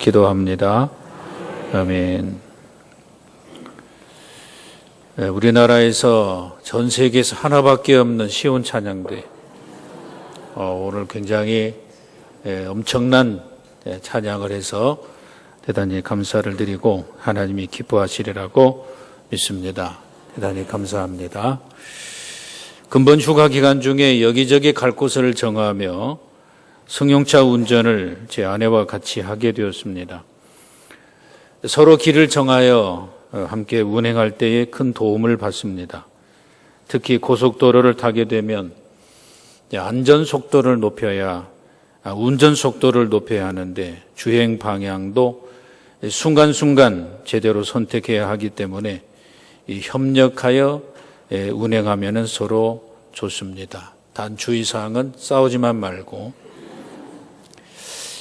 기도합니다. 아멘. 우리나라에서 전 세계에서 하나밖에 없는 시온 찬양대, 오늘 굉장히 엄청난 찬양을 해서 대단히 감사를 드리고 하나님이 기뻐하시리라고 믿습니다. 대단히 감사합니다. 근본 휴가 기간 중에 여기저기 갈 곳을 정하며 승용차 운전을 제 아내와 같이 하게 되었습니다. 서로 길을 정하여 함께 운행할 때에 큰 도움을 받습니다. 특히 고속도로를 타게 되면 안전 속도를 높여야 운전 속도를 높여야 하는데 주행 방향도 순간순간 제대로 선택해야 하기 때문에 협력하여 운행하면 서로 좋습니다. 단 주의사항은 싸우지만 말고,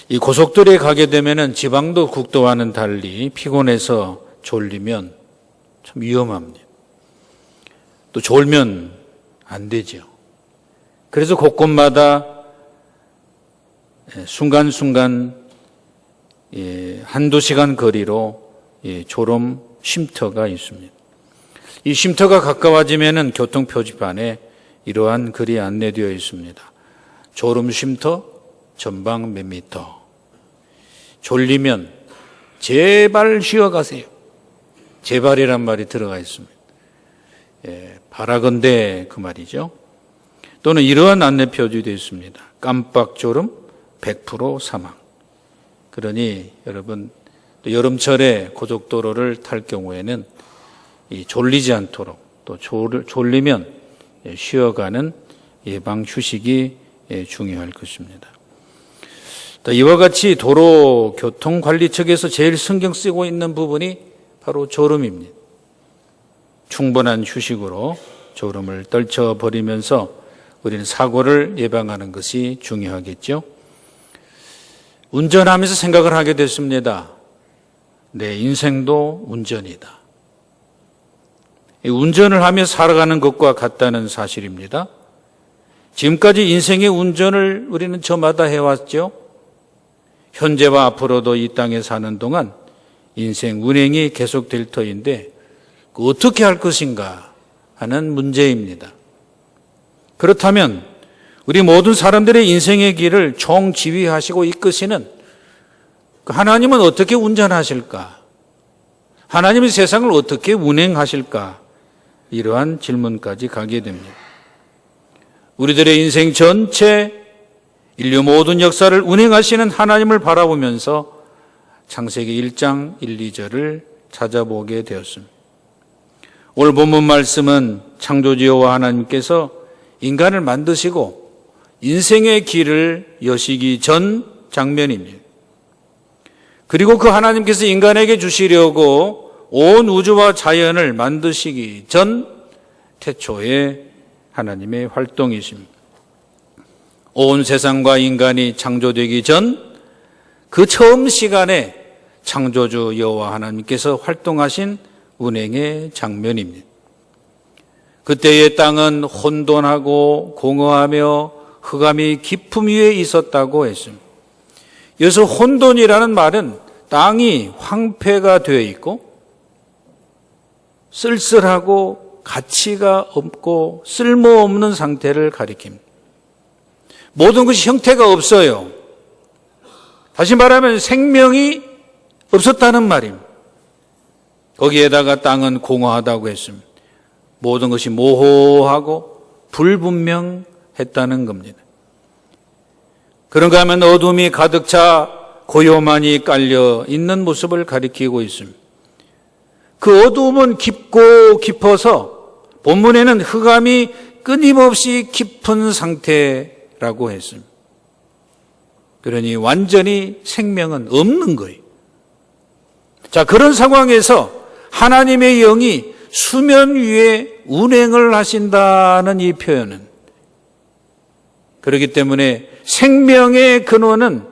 이 고속도로에 가게 되면 지방도 국도와는 달리 피곤해서 졸리면 참 위험합니다. 또 졸면 안 되죠. 그래서 곳곳마다 순간순간 한두 시간 거리로 졸음 쉼터가 있습니다. 이 쉼터가 가까워지면 교통 표지판에 이러한 글이 안내되어 있습니다. 졸음 쉼터 전방 몇 미터. 졸리면 제발 쉬어가세요. 제발이란 말이 들어가 있습니다. 바라건대 그 말이죠. 또는 이러한 안내 표지되어 있습니다. 깜빡 졸음 100% 사망. 그러니 여러분, 또 여름철에 고속도로를 탈 경우에는 졸리지 않도록, 또 졸리면 쉬어가는 예방 휴식이 중요할 것입니다. 이와 같이 도로교통관리청에서 제일 신경 쓰고 있는 부분이 바로 졸음입니다. 충분한 휴식으로 졸음을 떨쳐버리면서 우리는 사고를 예방하는 것이 중요하겠죠. 운전하면서 생각을 하게 됐습니다. 내 인생도 운전이다. 운전을 하며 살아가는 것과 같다는 사실입니다. 지금까지 인생의 운전을 우리는 저마다 해왔죠. 현재와 앞으로도 이 땅에 사는 동안 인생 운행이 계속될 터인데 어떻게 할 것인가 하는 문제입니다. 그렇다면 우리 모든 사람들의 인생의 길을 총지휘하시고 이끄시는 하나님은 어떻게 운전하실까? 하나님의 세상을 어떻게 운행하실까? 이러한 질문까지 가게 됩니다. 우리들의 인생 전체, 인류 모든 역사를 운행하시는 하나님을 바라보면서 창세기 1장 1, 2절을 찾아보게 되었습니다. 오늘 본문 말씀은 창조주 여호와 하나님께서 인간을 만드시고 인생의 길을 여시기 전 장면입니다. 그리고 그 하나님께서 인간에게 주시려고 온 우주와 자연을 만드시기 전 태초의 하나님의 활동이십니다. 온 세상과 인간이 창조되기 전 그 처음 시간에 창조주 여호와 하나님께서 활동하신 운행의 장면입니다. 그때의 땅은 혼돈하고 공허하며 흑암이 깊음 위에 있었다고 했습니다. 여기서 혼돈이라는 말은 땅이 황폐가 되어 있고 쓸쓸하고 가치가 없고 쓸모없는 상태를 가리킵니다. 모든 것이 형태가 없어요. 다시 말하면 생명이 없었다는 말입니다. 거기에다가 땅은 공허하다고 했습니다. 모든 것이 모호하고 불분명했다는 겁니다. 그런가 하면 어둠이 가득 차 고요만이 깔려 있는 모습을 가리키고 있습니다. 그 어두움은 깊고 깊어서 본문에는 흑암이 끊임없이 깊은 상태라고 했습니다. 그러니 완전히 생명은 없는 거예요. 자, 그런 상황에서 하나님의 영이 수면 위에 운행을 하신다는 이 표현은, 그렇기 때문에 생명의 근원은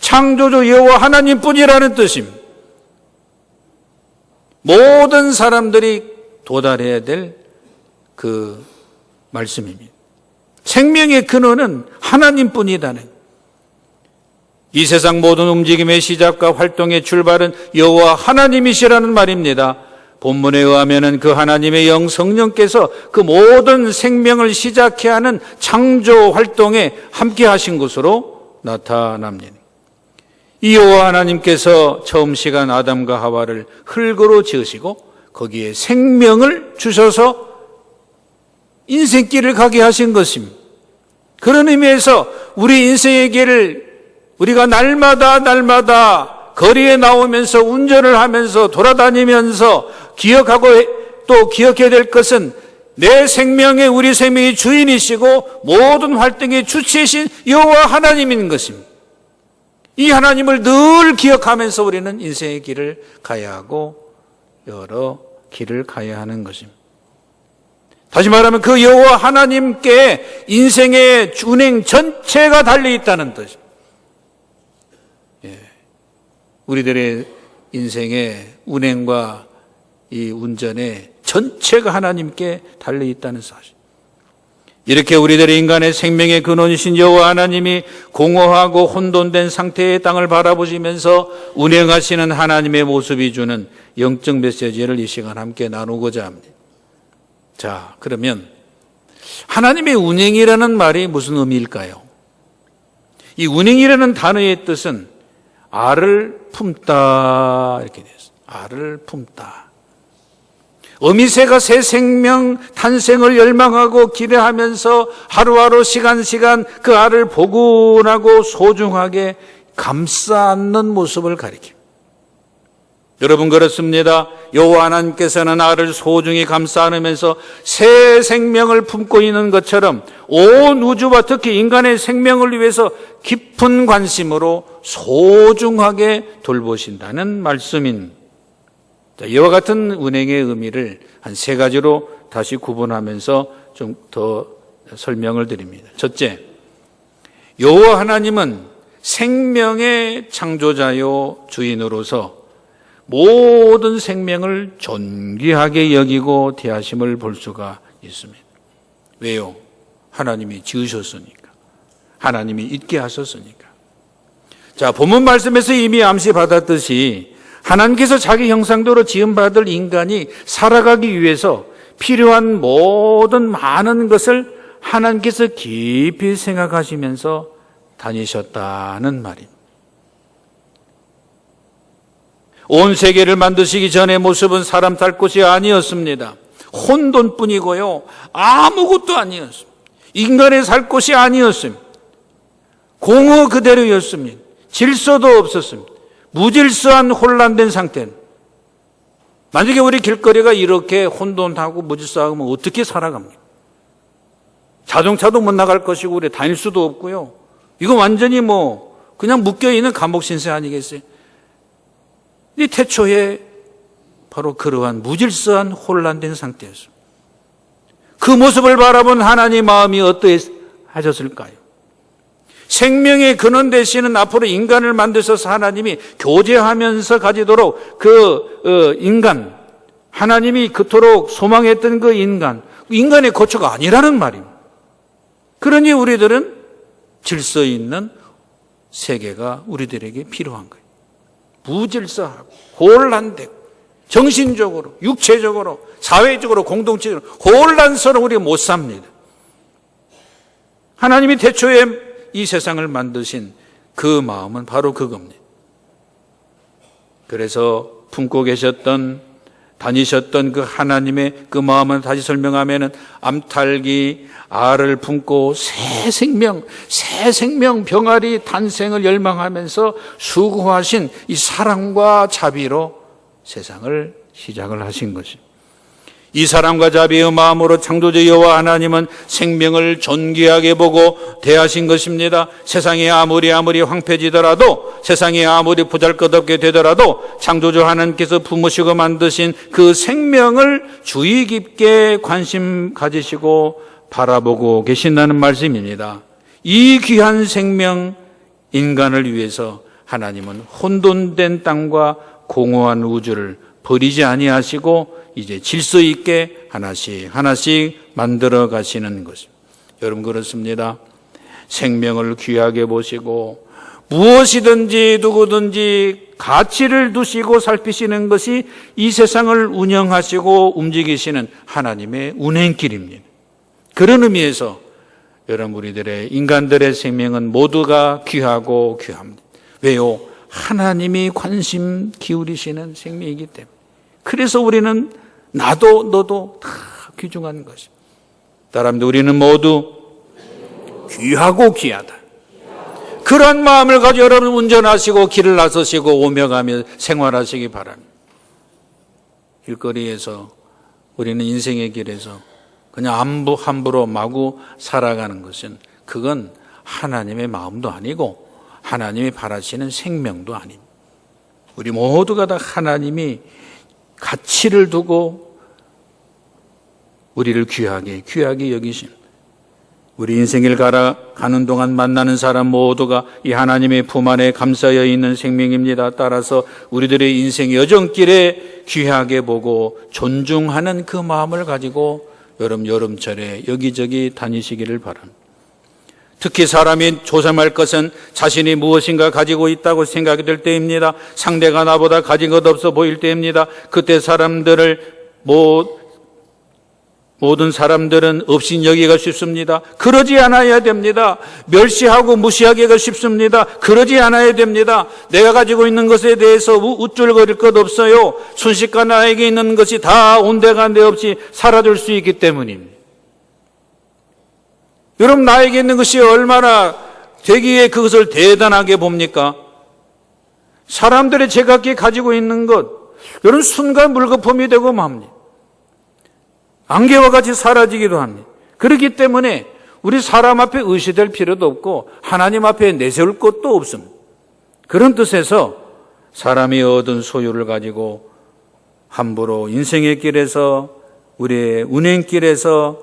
창조주 여호와 하나님뿐이라는 뜻입니다. 모든 사람들이 도달해야 될 그 말씀입니다. 생명의 근원은 하나님뿐이다는. 이 세상 모든 움직임의 시작과 활동의 출발은 여호와 하나님이시라는 말입니다. 본문에 의하면 그 하나님의 영 성령께서 그 모든 생명을 시작케 하는 창조 활동에 함께 하신 것으로 나타납니다. 이 여호와 하나님께서 처음 시간 아담과 하와를 흙으로 지으시고 거기에 생명을 주셔서 인생길을 가게 하신 것입니다. 그런 의미에서 우리 인생의 길을 우리가 날마다 거리에 나오면서 운전을 하면서 돌아다니면서 기억하고 또 기억해야 될 것은 내 생명의 우리 생명의 주인이시고 모든 활동의 주체이신 여호와 하나님인 것입니다. 이 하나님을 늘 기억하면서 우리는 인생의 길을 가야 하고 여러 길을 가야 하는 것입니다. 다시 말하면 그 여호와 하나님께 인생의 운행 전체가 달려있다는 뜻입니다. 우리들의 인생의 운행과 이 운전의 전체가 하나님께 달려있다는 사실. 이렇게 우리들의 인간의 생명의 근원이신 여호와 하나님이 공허하고 혼돈된 상태의 땅을 바라보시면서 운행하시는 하나님의 모습이 주는 영적 메시지를 이 시간 함께 나누고자 합니다. 자, 그러면 하나님의 운행이라는 말이 무슨 의미일까요? 이 운행이라는 단어의 뜻은 알을 품다 이렇게 되었어요. 알을 품다. 어미새가 새 생명 탄생을 열망하고 기대하면서 하루하루 시간 그 알을 보근하고 소중하게 감싸 안는 모습을 가리킵니다. 여러분 그렇습니다. 여호와 하나님께서는 알을 소중히 감싸 안으면서 새 생명을 품고 있는 것처럼 온 우주와 특히 인간의 생명을 위해서 깊은 관심으로 소중하게 돌보신다는 말씀입니다. 이와 같은 운행의 의미를 한 세 가지로 다시 구분하면서 좀 더 설명을 드립니다. 첫째, 여호와 하나님은 생명의 창조자요 주인으로서 모든 생명을 존귀하게 여기고 대하심을 볼 수가 있습니다. 왜요? 하나님이 지으셨으니까. 하나님이 있게 하셨으니까. 자, 본문 말씀에서 이미 암시 받았듯이 하나님께서 자기 형상대로 지음받을 인간이 살아가기 위해서 필요한 모든 많은 것을 하나님께서 깊이 생각하시면서 다니셨다는 말입니다. 온 세계를 만드시기 전의 모습은 사람 살 곳이 아니었습니다. 혼돈뿐이고요. 아무것도 아니었습니다. 인간의 살 곳이 아니었습니다. 공허 그대로였습니다. 질서도 없었습니다. 무질서한 혼란된 상태는. 만약에 우리 길거리가 이렇게 혼돈하고 무질서하면 어떻게 살아갑니까? 자동차도 못 나갈 것이고 우리 다닐 수도 없고요. 이거 완전히 그냥 묶여있는 감옥 신세 아니겠어요? 이 태초에 바로 그러한 무질서한 혼란된 상태였습니다. 그 모습을 바라본 하나님 마음이 어떠하셨을까요? 생명의 근원 되시는 앞으로 인간을 만드셔서 하나님이 교제하면서 가지도록 인간, 하나님이 그토록 소망했던 그 인간의 거처가 아니라는 말입니다. 그러니 우리들은 질서 있는 세계가 우리들에게 필요한 거예요. 무질서하고 혼란되고 정신적으로, 육체적으로, 사회적으로, 공동체적으로 혼란스러운 우리가 못 삽니다. 하나님이 태초에 이 세상을 만드신 그 마음은 바로 그겁니다. 그래서 품고 계셨던, 다니셨던 그 하나님의 그 마음을 다시 설명하면은 암탉이 알을 품고 새 생명 병아리 탄생을 열망하면서 수고하신 이 사랑과 자비로 세상을 시작을 하신 것입니다. 이 사랑과 자비의 마음으로 창조주 여호와 하나님은 생명을 존귀하게 보고 대하신 것입니다. 세상이 아무리 황폐지더라도, 세상이 아무리 보잘것없게 되더라도 창조주 하나님께서 품으시고 만드신 그 생명을 주의 깊게 관심 가지시고 바라보고 계신다는 말씀입니다. 이 귀한 생명 인간을 위해서 하나님은 혼돈된 땅과 공허한 우주를 버리지 아니하시고 이제 질서 있게 하나씩 만들어 가시는 것입니다. 여러분 그렇습니다. 생명을 귀하게 보시고 무엇이든지 누구든지 가치를 두시고 살피시는 것이 이 세상을 운영하시고 움직이시는 하나님의 운행길입니다. 그런 의미에서 여러분, 우리들의 인간들의 생명은 모두가 귀하고 귀합니다. 왜요? 하나님이 관심 기울이시는 생명이기 때문에. 그래서 우리는 나도 너도 다 귀중한 것입니다. 따라합니다. 우리는 모두 귀하고 귀하다. 그런 마음을 가지고 여러분 운전하시고 길을 나서시고 오며 가며 생활하시기 바랍니다. 길거리에서 우리는 인생의 길에서 그냥 함부로 마구 살아가는 것은 그건 하나님의 마음도 아니고 하나님이 바라시는 생명도 아닙니다. 우리 모두가 다 하나님이 가치를 두고 우리를 귀하게 여기십니다. 우리 인생을 가는 동안 만나는 사람 모두가 이 하나님의 품 안에 감싸여 있는 생명입니다. 따라서 우리들의 인생 여정길에 귀하게 보고 존중하는 그 마음을 가지고 여름철에 여기저기 다니시기를 바랍니다. 특히 사람이 조심할 것은 자신이 무엇인가 가지고 있다고 생각이 될 때입니다. 상대가 나보다 가진 것 없어 보일 때입니다. 그때 모든 사람들은 업신여기가 쉽습니다. 그러지 않아야 됩니다. 멸시하고 무시하기가 쉽습니다. 그러지 않아야 됩니다. 내가 가지고 있는 것에 대해서 우쭐거릴 것 없어요. 순식간 나에게 있는 것이 다 온데간데 없이 사라질 수 있기 때문입니다. 여러분, 나에게 있는 것이 얼마나 되기에 그것을 대단하게 봅니까? 사람들이 제각기 가지고 있는 것, 여러분 순간 물거품이 되고 맙니다. 안개와 같이 사라지기도 합니다. 그렇기 때문에 우리 사람 앞에 의시될 필요도 없고 하나님 앞에 내세울 것도 없습니다. 그런 뜻에서 사람이 얻은 소유를 가지고 함부로 인생의 길에서 우리의 운행길에서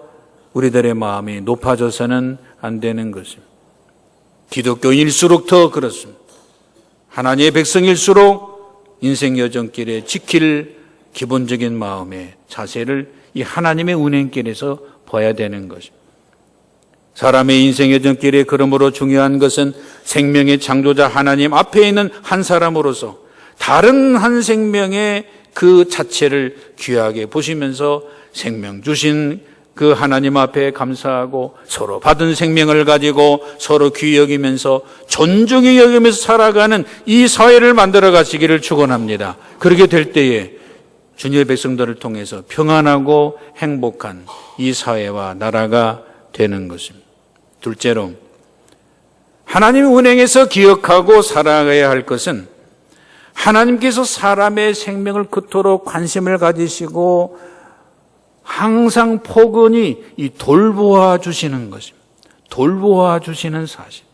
우리들의 마음이 높아져서는 안 되는 것입니다. 기독교인일수록 더 그렇습니다. 하나님의 백성일수록 인생 여정길에 지킬 기본적인 마음의 자세를 이 하나님의 운행길에서 봐야 되는 것입니다. 사람의 인생 여정길에 그러므로 중요한 것은 생명의 창조자 하나님 앞에 있는 한 사람으로서 다른 한 생명의 그 자체를 귀하게 보시면서 생명 주신 그 하나님 앞에 감사하고 서로 받은 생명을 가지고 서로 귀히 여기면서 존중히 여기면서 살아가는 이 사회를 만들어 가시기를 축원합니다. 그렇게 될 때에 주님의 백성들을 통해서 평안하고 행복한 이 사회와 나라가 되는 것입니다. 둘째로, 하나님의 운행에서 기억하고 살아가야 할 것은 하나님께서 사람의 생명을 그토록 관심을 가지시고 항상 포근히 돌보아 주시는 것입니다. 돌보아 주시는 사실.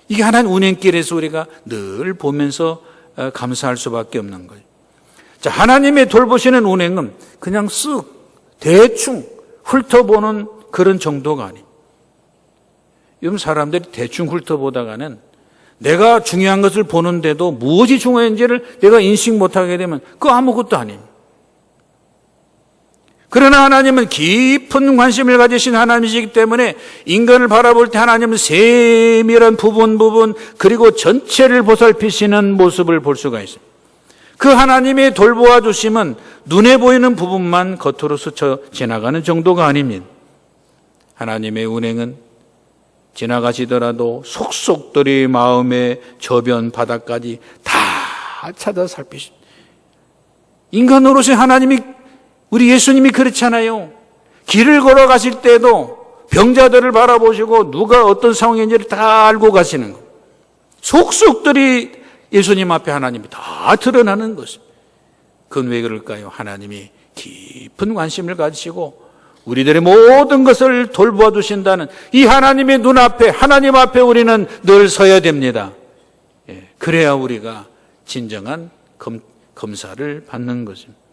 이게 하나님 운행길에서 우리가 늘 보면서 감사할 수밖에 없는 거예요. 자, 하나님의 돌보시는 운행은 그냥 쓱 대충 훑어보는 그런 정도가 아닙니다. 요즘 사람들이 대충 훑어보다가는 내가 중요한 것을 보는데도 무엇이 중요한지를 내가 인식 못하게 되면 그거 아무것도 아닙니다. 그러나 하나님은 깊은 관심을 가지신 하나님이시기 때문에 인간을 바라볼 때 하나님은 세밀한 부분 그리고 전체를 보살피시는 모습을 볼 수가 있습니다. 그 하나님의 돌보아 주심은 눈에 보이는 부분만 겉으로 스쳐 지나가는 정도가 아닙니다. 하나님의 운행은 지나가시더라도 속속들이 마음의 저변 바닥까지 다 찾아 살피십니다. 인간으로서 하나님이, 우리 예수님이 그렇잖아요. 길을 걸어가실 때도 병자들을 바라보시고 누가 어떤 상황인지를 다 알고 가시는 거예요. 속속들이 예수님 앞에 하나님이 다 드러나는 것입니다. 그건 왜 그럴까요? 하나님이 깊은 관심을 가지시고 우리들의 모든 것을 돌보아 주신다는 이 하나님의 눈앞에, 하나님 앞에 우리는 늘 서야 됩니다. 그래야 우리가 진정한 검사를 받는 것입니다.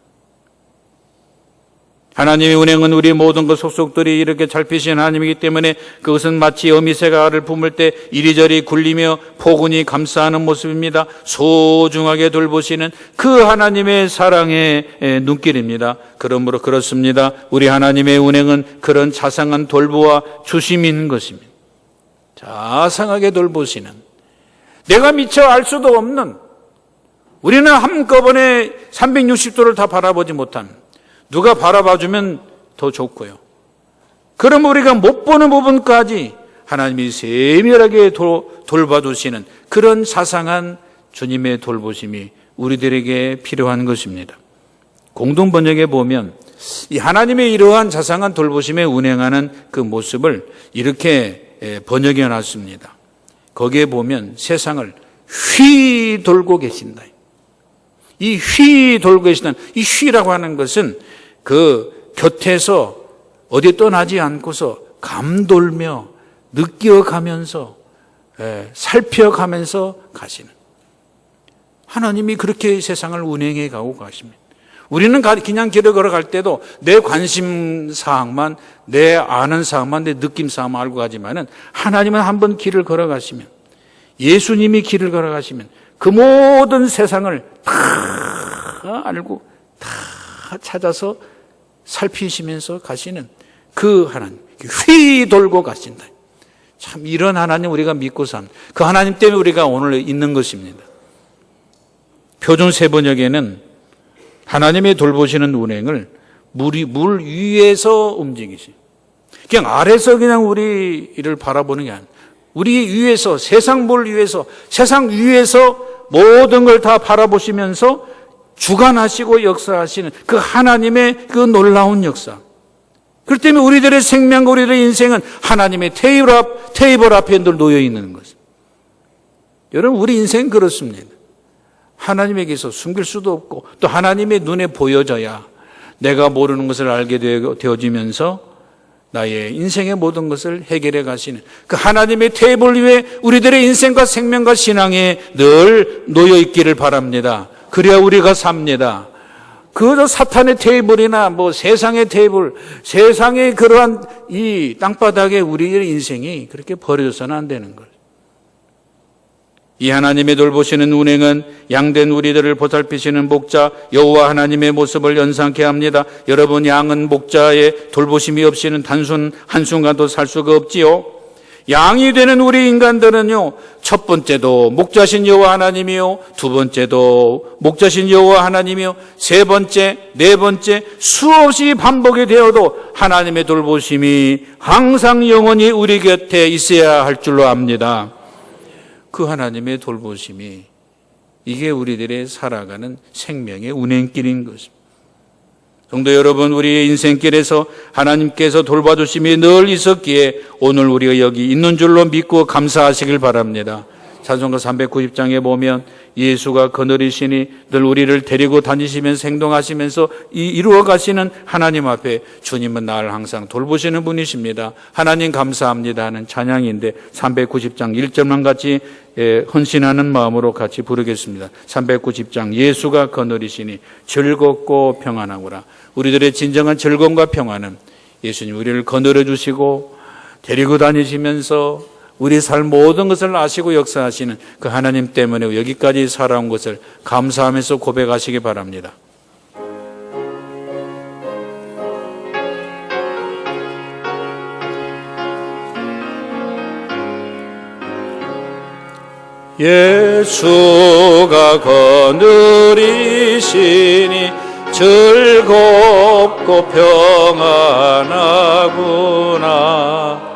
하나님의 운행은 우리 모든 것 속속들이 이렇게 살피신 하나님이기 때문에 그것은 마치 어미새가 알을 품을 때 이리저리 굴리며 포근히 감싸하는 모습입니다. 소중하게 돌보시는 그 하나님의 사랑의 눈길입니다. 그러므로 그렇습니다. 우리 하나님의 운행은 그런 자상한 돌보아 주심인 것입니다. 자상하게 돌보시는, 내가 미처 알 수도 없는, 우리는 한꺼번에 360도를 다 바라보지 못한, 누가 바라봐주면 더 좋고요. 그럼 우리가 못 보는 부분까지 하나님이 세밀하게 돌봐주시는 그런 자상한 주님의 돌보심이 우리들에게 필요한 것입니다. 공동번역에 보면 이 하나님의 이러한 자상한 돌보심에 운행하는 그 모습을 이렇게 번역해 놨습니다. 거기에 보면 세상을 휘 돌고 계신다. 이 휘 돌고 계시다는, 이 휘라고 하는 것은 그 곁에서 어디 떠나지 않고서 감돌며 느껴가면서 살펴가면서 가시는, 하나님이 그렇게 세상을 운행해 가고 가십니다. 우리는 그냥 길을 걸어갈 때도 내 관심 사항만, 내 아는 사항만, 내 느낌 사항만 알고 가지만은 하나님은 한번 길을 걸어가시면, 예수님이 길을 걸어가시면 그 모든 세상을 다 알고 다 찾아서 살피시면서 가시는 그 하나님, 휘 돌고 가신다. 참 이런 하나님 우리가 믿고 삽니다. 그 하나님 때문에 우리가 오늘 있는 것입니다. 표준 세번역에는 하나님의 돌보시는 운행을 물 위에서 움직이시. 그냥 아래서 그냥 우리를 바라보는 게 아니라 우리 위에서, 세상 물 위에서, 세상 위에서 모든 걸 다 바라보시면서 주관하시고 역사하시는 그 하나님의 그 놀라운 역사. 그렇기 때문에 우리들의 생명과 우리들의 인생은 하나님의 테이블 앞에 늘 놓여 있는 것입니다. 여러분, 우리 인생은 그렇습니다. 하나님에게서 숨길 수도 없고 또 하나님의 눈에 보여져야 내가 모르는 것을 알게 되어지면서 나의 인생의 모든 것을 해결해 가시는 그 하나님의 테이블 위에 우리들의 인생과 생명과 신앙에 늘 놓여 있기를 바랍니다. 그래야 우리가 삽니다. 그저 사탄의 테이블이나 세상의 테이블, 세상의 그러한 이 땅바닥에 우리의 인생이 그렇게 버려져서는 안 되는 거예요. 이 하나님의 돌보시는 운행은 양된 우리들을 보살피시는 목자 여호와 하나님의 모습을 연상케 합니다. 여러분, 양은 목자의 돌보심이 없이는 단순 한순간도 살 수가 없지요. 양이 되는 우리 인간들은요, 첫 번째도 목자신 여호와 하나님이요, 두 번째도 목자신 여호와 하나님이요, 세 번째, 네 번째 수없이 반복이 되어도 하나님의 돌보심이 항상 영원히 우리 곁에 있어야 할 줄로 압니다. 그 하나님의 돌보심이 이게 우리들의 살아가는 생명의 운행길인 것입니다. 성도 여러분, 우리의 인생길에서 하나님께서 돌봐주심이 늘 있었기에 오늘 우리가 여기 있는 줄로 믿고 감사하시길 바랍니다. 찬송가 390장에 보면 예수가 그늘이시니 늘 우리를 데리고 다니시면서 행동하시면서 이루어 가시는 하나님 앞에 주님은 날 항상 돌보시는 분이십니다. 하나님 감사합니다 하는 찬양인데 390장 1절만 같이 헌신하는 마음으로 같이 부르겠습니다. 390장 예수가 그늘이시니 즐겁고 평안하구나. 우리들의 진정한 즐거움과 평안은 예수님 우리를 거느려 주시고 데리고 다니시면서 우리 삶 모든 것을 아시고 역사하시는 그 하나님 때문에 여기까지 살아온 것을 감사하면서 고백하시기 바랍니다. 예수가 거느리시니 즐겁고 평안하구나.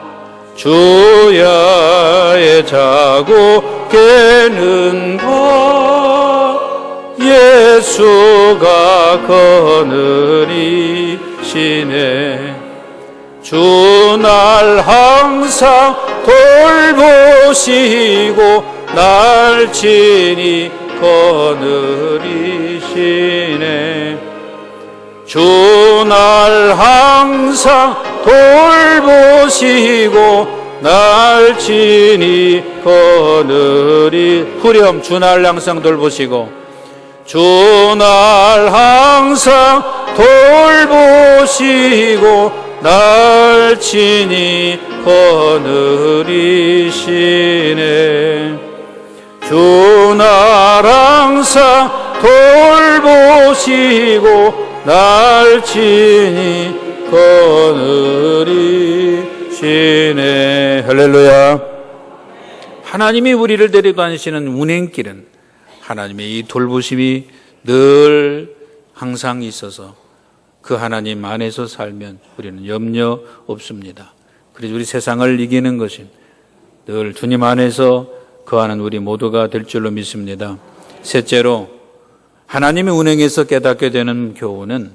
주야의 자고 깨는 것 예수가 거느리시네. 주 날 항상 돌보시고 날 친히 거느리시네. 주 날 항상 돌보시고 날 친히 후렴 주 날 항상 돌보시고 주 날 항상 돌보시고 날 친히 거느리시네. 주 날 항상 돌보시고 날 친히 거느리시네. 할렐루야. 하나님이 우리를 데려다니시는 운행길은 하나님의 이 돌보심이 늘 항상 있어서 그 하나님 안에서 살면 우리는 염려 없습니다. 그래서 우리 세상을 이기는 것은 늘 주님 안에서 거하는 우리 모두가 될 줄로 믿습니다. 셋째로 하나님의 운행에서 깨닫게 되는 교훈은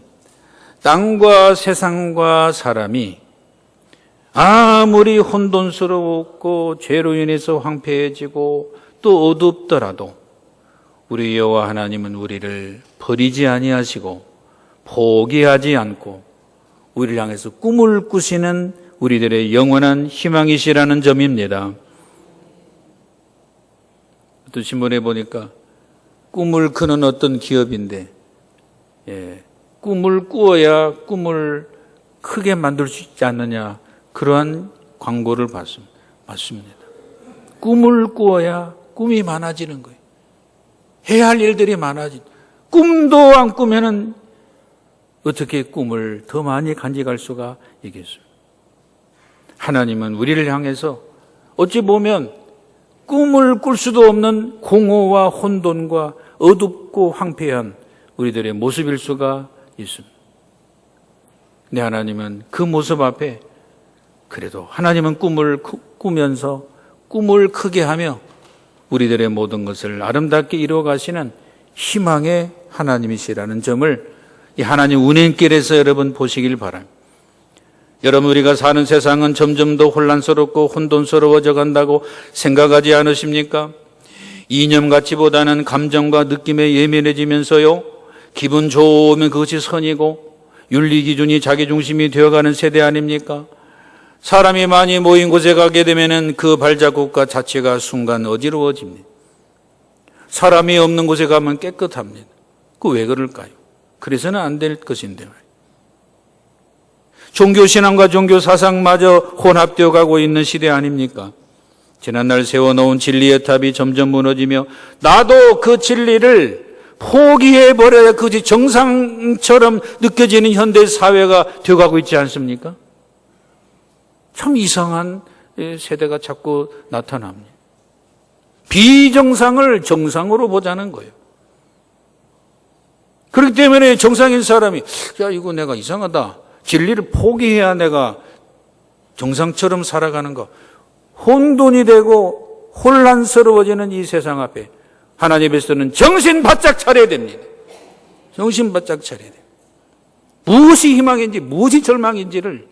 땅과 세상과 사람이 아무리 혼돈스럽고 죄로 인해서 황폐해지고 또 어둡더라도 우리 여호와 하나님은 우리를 버리지 아니하시고 포기하지 않고 우리를 향해서 꿈을 꾸시는 우리들의 영원한 희망이시라는 점입니다. 어떤 신문에 보니까 꿈을 꾸는 어떤 기업인데 꿈을 꾸어야 꿈을 크게 만들 수 있지 않느냐, 그러한 광고를 봤습니다. 맞습니다. 꿈을 꾸어야 꿈이 많아지는 거예요. 해야 할 일들이 많아진. 꿈도 안 꾸면은 어떻게 꿈을 더 많이 간직할 수가 있겠어요? 하나님은 우리를 향해서 어찌 보면 꿈을 꿀 수도 없는 공허와 혼돈과 어둡고 황폐한 우리들의 모습일 수가 있습니다. 네, 하나님은 그 모습 앞에 그래도 하나님은 꿈을 꾸면서 꿈을 크게 하며 우리들의 모든 것을 아름답게 이루어 가시는 희망의 하나님이시라는 점을 이 하나님 운행길에서 여러분 보시길 바랍니다. 여러분, 우리가 사는 세상은 점점 더 혼란스럽고 혼돈스러워져 간다고 생각하지 않으십니까? 이념가치보다는 감정과 느낌에 예민해지면서요, 기분 좋으면 그것이 선이고 윤리기준이 자기중심이 되어가는 세대 아닙니까? 사람이 많이 모인 곳에 가게 되면 그 발자국과 자체가 순간 어지러워집니다. 사람이 없는 곳에 가면 깨끗합니다. 그 왜 그럴까요? 그래서는 안 될 것인데 말이에요. 종교신앙과 종교사상마저 혼합되어 가고 있는 시대 아닙니까? 지난날 세워놓은 진리의 탑이 점점 무너지며 나도 그 진리를 포기해버려야 그것이 정상처럼 느껴지는 현대 사회가 되어가고 있지 않습니까? 참 이상한 세대가 자꾸 나타납니다. 비정상을 정상으로 보자는 거예요. 그렇기 때문에 정상인 사람이 야, 이거 내가 이상하다. 진리를 포기해야 내가 정상처럼 살아가는 거. 혼돈이 되고 혼란스러워지는 이 세상 앞에 하나님께서는 정신 바짝 차려야 됩니다. 정신 바짝 차려야 돼요. 무엇이 희망인지 무엇이 절망인지를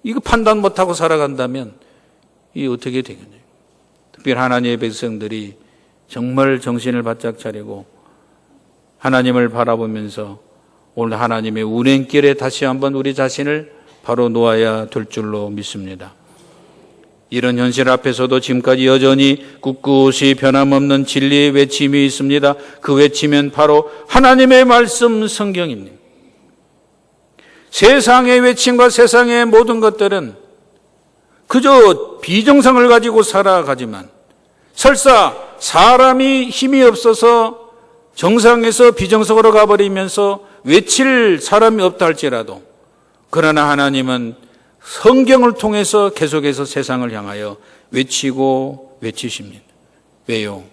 이거 판단 못하고 살아간다면 이게 어떻게 되겠냐요. 특별히 하나님의 백성들이 정말 정신을 바짝 차리고 하나님을 바라보면서 오늘 하나님의 운행길에 다시 한번 우리 자신을 바로 놓아야 될 줄로 믿습니다. 이런 현실 앞에서도 지금까지 여전히 꿋꿋이 변함없는 진리의 외침이 있습니다. 그 외침은 바로 하나님의 말씀 성경입니다. 세상의 외침과 세상의 모든 것들은 그저 비정상을 가지고 살아가지만 설사 사람이 힘이 없어서 정상에서 비정상으로 가버리면서 외칠 사람이 없다 할지라도 그러나 하나님은 성경을 통해서 계속해서 세상을 향하여 외치고 외치십니다. 왜요?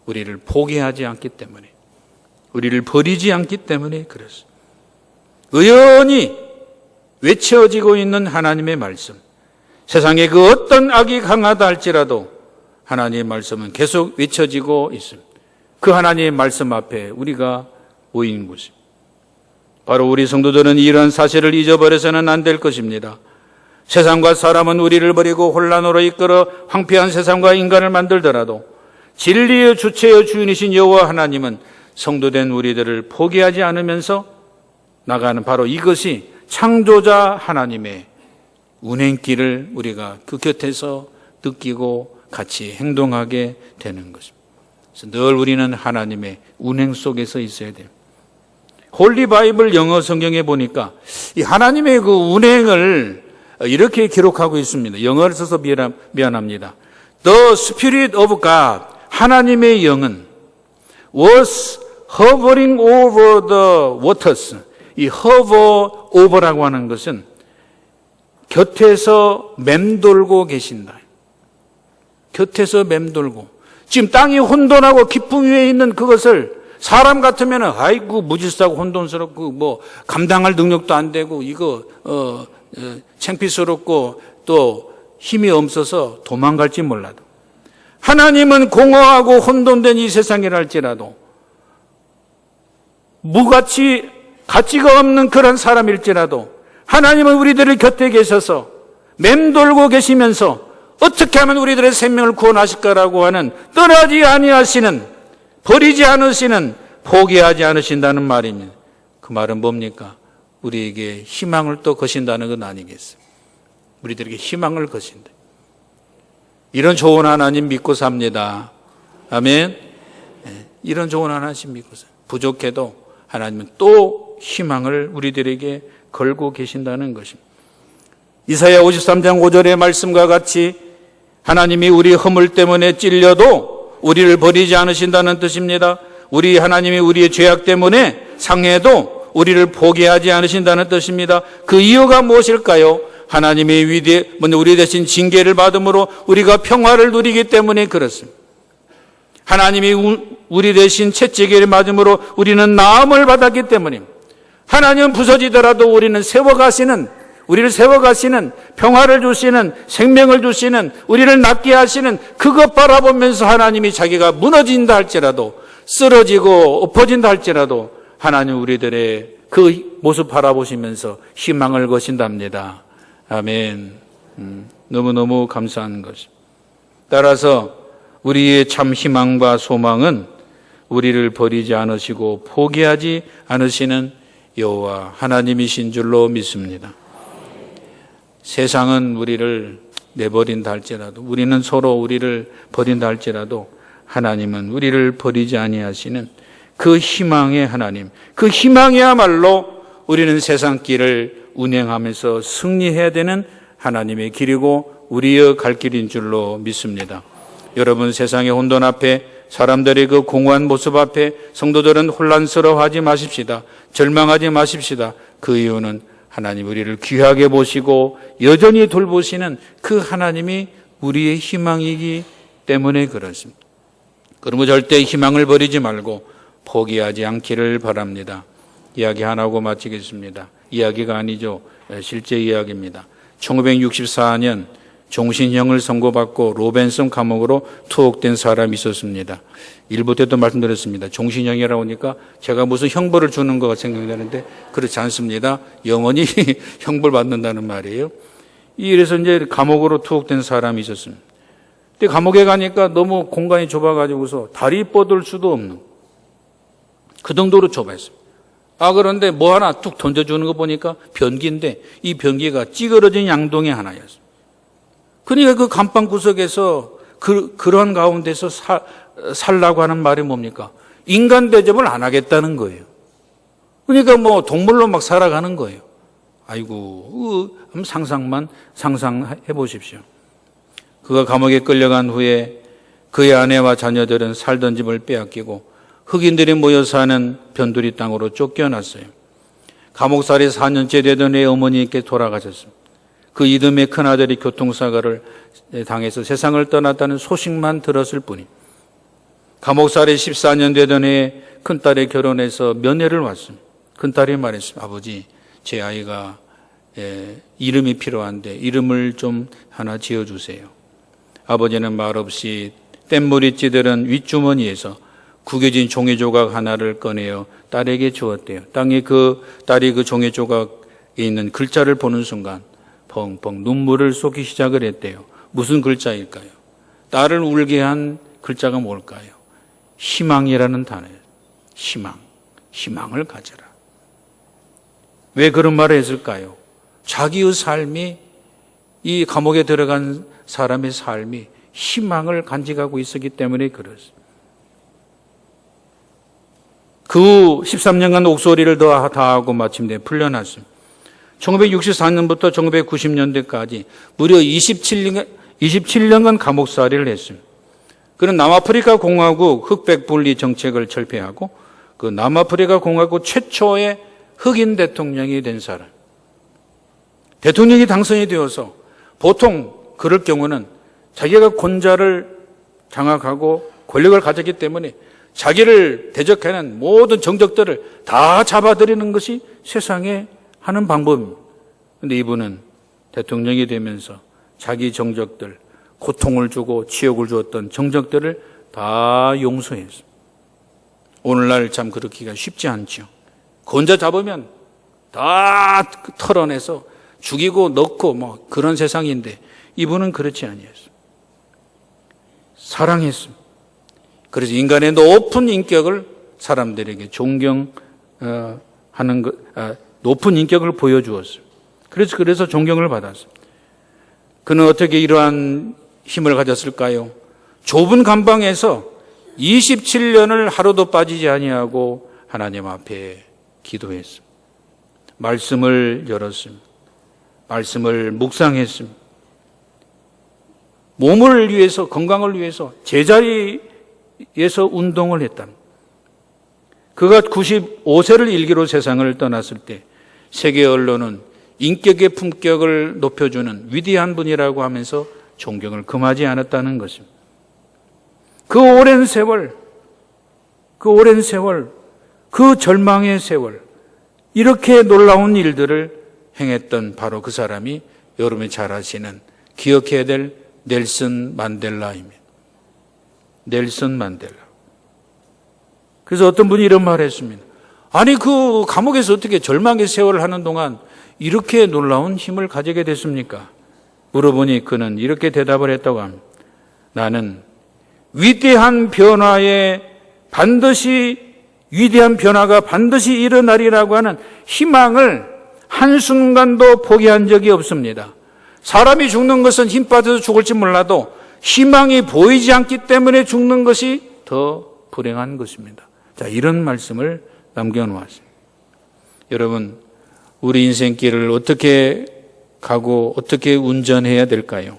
우리를 포기하지 않기 때문에, 우리를 버리지 않기 때문에 그렇습니다. 의연히 외쳐지고 있는 하나님의 말씀, 세상에 그 어떤 악이 강하다 할지라도 하나님의 말씀은 계속 외쳐지고 있습니다. 그 하나님의 말씀 앞에 우리가 모인 곳입니다. 바로 우리 성도들은 이러한 사실을 잊어버려서는 안 될 것입니다. 세상과 사람은 우리를 버리고 혼란으로 이끌어 황폐한 세상과 인간을 만들더라도 진리의 주체여 주인이신 여호와 하나님은 성도된 우리들을 포기하지 않으면서 나가는 바로 이것이 창조자 하나님의 운행길을 우리가 그 곁에서 느끼고 같이 행동하게 되는 것입니다. 그래서 늘 우리는 하나님의 운행 속에서 있어야 돼요. 홀리 바이블 영어 성경에 보니까 이 하나님의 그 운행을 이렇게 기록하고 있습니다. 영어를 써서 미안합니다. The Spirit of God, 하나님의 영은 was hovering over the waters. 이 hover over라고 하는 것은 곁에서 맴돌고 계신다. 곁에서 맴돌고 지금 땅이 혼돈하고 기풍 위에 있는 그것을 사람 같으면 아이고 무질서하고 혼돈스럽고 뭐 감당할 능력도 안 되고 이거 창피스럽고 또 힘이 없어서 도망갈지 몰라도 하나님은 공허하고 혼돈된 이 세상이랄지라도 무가치 가치가 없는 그런 사람일지라도 하나님은 우리들을 곁에 계셔서 맴돌고 계시면서 어떻게 하면 우리들의 생명을 구원하실까라고 하는 떠나지 아니하시는 버리지 않으시는 포기하지 않으신다는 말입니다. 그 말은 뭡니까? 우리에게 희망을 또 거신다는 건 아니겠어요? 우리들에게 희망을 거신다. 이런 좋은 하나님 믿고 삽니다. 아멘. 이런 좋은 하나님 믿고 삽니다. 부족해도 하나님은 또 희망을 우리들에게 걸고 계신다는 것입니다. 이사야 53장 5절의 말씀과 같이 하나님이 우리 허물 때문에 찔려도 우리를 버리지 않으신다는 뜻입니다. 우리 하나님이 우리의 죄악 때문에 상해도 우리를 포기하지 않으신다는 뜻입니다. 그 이유가 무엇일까요? 하나님이 우리 대신 징계를 받음으로 우리가 평화를 누리기 때문에 그렇습니다. 하나님이 우리 대신 채찍을 맞음으로 우리는 나음을 받았기 때문입니다. 하나님은 부서지더라도 우리를 세워가시는 평화를 주시는 생명을 주시는 우리를 낫게 하시는 그것 바라보면서 하나님이 자기가 무너진다 할지라도 쓰러지고 엎어진다 할지라도 하나님 우리들의 그 모습 바라보시면서 희망을 거신답니다. 아멘. 너무너무 감사한 것입니다. 따라서 우리의 참 희망과 소망은 우리를 버리지 않으시고 포기하지 않으시는 여호와 하나님이신 줄로 믿습니다. 세상은 우리를 내버린다 할지라도 우리는 서로 우리를 버린다 할지라도 하나님은 우리를 버리지 아니하시는 그 희망의 하나님, 그 희망이야말로 우리는 세상 길을 운행하면서 승리해야 되는 하나님의 길이고 우리의 갈 길인 줄로 믿습니다. 여러분, 세상의 혼돈 앞에 사람들의 그 공허한 모습 앞에 성도들은 혼란스러워하지 마십시다. 절망하지 마십시다. 그 이유는 하나님 우리를 귀하게 보시고 여전히 돌보시는 그 하나님이 우리의 희망이기 때문에 그렇습니다. 그러므로 절대 희망을 버리지 말고 포기하지 않기를 바랍니다. 이야기 하나 하고 마치겠습니다. 이야기가 아니죠. 실제 이야기입니다. 1964년 종신형을 선고받고 로벤슨 감옥으로 투옥된 사람이 있었습니다. 일부 때도 말씀드렸습니다. 종신형이라고 하니까 제가 무슨 형벌을 주는 것가 생각이 나는데 그렇지 않습니다. 영원히 형벌 받는다는 말이에요. 이래서 이제 감옥으로 투옥된 사람이 있었습니다. 근데 감옥에 가니까 너무 공간이 좁아가지고서 다리 뻗을 수도 없는 그 정도로 좁았습니다. 그런데 뭐 하나 툭 던져주는 거 보니까 변기인데 이 변기가 찌그러진 양동이 하나였습니다. 그러니까 그 감방 구석에서 그런 가운데서 살라고 하는 말이 뭡니까? 인간 대접을 안 하겠다는 거예요. 그러니까 뭐 동물로 막 살아가는 거예요. 아이고, 한번 상상해 보십시오. 그가 감옥에 끌려간 후에 그의 아내와 자녀들은 살던 집을 빼앗기고 흑인들이 모여 사는 변두리 땅으로 쫓겨났어요. 감옥살이 4년째 되던 애 어머니께 돌아가셨습니다. 그 이듬해 큰아들이 교통사고를 당해서 세상을 떠났다는 소식만 들었을 뿐입니다. 감옥살이 14년 되던 해에 큰딸이 결혼해서 면회를 왔습니다. 큰딸이 말했습니다. 아버지, 제 아이가 이름이 필요한데 이름을 좀 하나 지어주세요. 아버지는 말없이 뗏물이 찌들은 윗주머니에서 구겨진 종이 조각 하나를 꺼내어 딸에게 주었대요. 딸이 그 종이 조각에 있는 글자를 보는 순간 펑펑 눈물을 쏟기 시작을 했대요. 무슨 글자일까요? 딸을 울게 한 글자가 뭘까요? 희망이라는 단어예요. 희망을 가져라. 왜 그런 말을 했을까요? 자기의 삶이, 이 감옥에 들어간 사람의 삶이 희망을 간직하고 있었기 때문에 그렇습니다. 그 후 13년간 옥소리를 다 하고 마침내 풀려났습니다. 1964년부터 1990년대까지 무려 27년간 감옥살이를 했습니다. 그는 남아프리카 공화국 흑백 분리 정책을 철폐하고 그 남아프리카 공화국 최초의 흑인 대통령이 된 사람. 대통령이 당선이 되어서 보통 그럴 경우는 자기가 권자를 장악하고 권력을 가졌기 때문에 자기를 대적하는 모든 정적들을 다 잡아들이는 것이 세상에 하는 방법입니다. 그런데 이분은 대통령이 되면서 자기 정적들, 고통을 주고 치욕을 주었던 정적들을 다 용서했습니다. 오늘날 참 그렇기가 쉽지 않죠. 권자 잡으면 다 털어내서 죽이고 넣고 뭐 그런 세상인데 이분은 그렇지 아니었습니다. 사랑했습니다. 그래서 인간의 높은 인격을 사람들에게 존경하는 높은 인격을 보여주었어요. 그래서 존경을 받았어요. 그는 어떻게 이러한 힘을 가졌을까요? 좁은 감방에서 27년을 하루도 빠지지 아니하고 하나님 앞에 기도했습니다. 말씀을 열었습니다. 말씀을 묵상했습니다. 몸을 위해서, 건강을 위해서 제자리에서 운동을 했다. 그가 95세를 일기로 세상을 떠났을 때 세계 언론은 인격의 품격을 높여주는 위대한 분이라고 하면서 존경을 금하지 않았다는 것입니다. 그 오랜 세월, 그 절망의 세월, 이렇게 놀라운 일들을 행했던 바로 그 사람이 여러분이 잘 아시는 기억해야 될 넬슨 만델라입니다. 넬슨 만델라. 그래서 어떤 분이 이런 말을 했습니다. 아니 그 감옥에서 어떻게 절망의 세월을 하는 동안 이렇게 놀라운 힘을 가지게 됐습니까? 물어보니 그는 이렇게 대답을 했다고 합니다. 나는 위대한 변화가 반드시 일어나리라고 하는 희망을 한순간도 포기한 적이 없습니다. 사람이 죽는 것은 힘 빠져서 죽을지 몰라도 희망이 보이지 않기 때문에 죽는 것이 더 불행한 것입니다. 자, 이런 말씀을 남겨놓았습니다. 여러분, 우리 인생길을 어떻게 가고 어떻게 운전해야 될까요?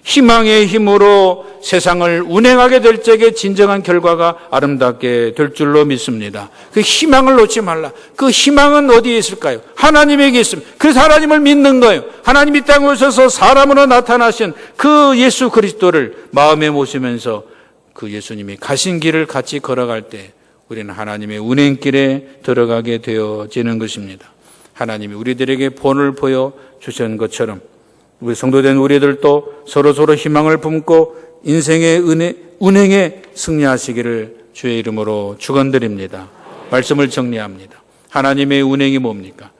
희망의 힘으로 세상을 운행하게 될 적에 진정한 결과가 아름답게 될 줄로 믿습니다. 그 희망을 놓지 말라. 그 희망은 어디에 있을까요? 하나님에게 있습니다. 그래서 하나님을 믿는 거예요. 하나님이 땅에 오셔서 사람으로 나타나신 그 예수 그리스도를 마음에 모시면서 그 예수님이 가신 길을 같이 걸어갈 때 우리는 하나님의 운행길에 들어가게 되어지는 것입니다. 하나님이 우리들에게 본을 보여주신 것처럼 우리 성도된 우리들도 서로 희망을 품고 인생의 운행에 승리하시기를 주의 이름으로 축원드립니다. 말씀을 정리합니다. 하나님의 운행이 뭡니까?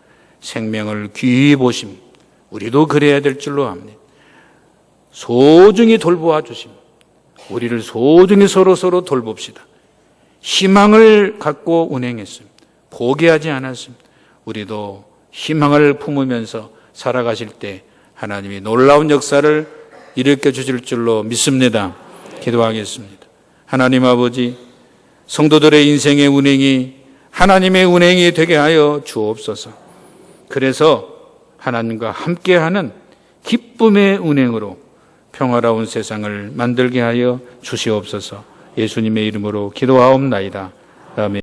생명을 귀히 보심. 우리도 그래야 될 줄로 압니다. 소중히 돌보아 주심. 우리를 소중히 서로 돌봅시다. 희망을 갖고 운행했습니다. 포기하지 않았습니다. 우리도 희망을 품으면서 살아가실 때 하나님이 놀라운 역사를 일으켜 주실 줄로 믿습니다. 기도하겠습니다. 하나님 아버지, 성도들의 인생의 운행이 하나님의 운행이 되게 하여 주옵소서. 그래서 하나님과 함께하는 기쁨의 운행으로 평화로운 세상을 만들게 하여 주시옵소서. 예수님의 이름으로 기도하옵나이다. 아멘.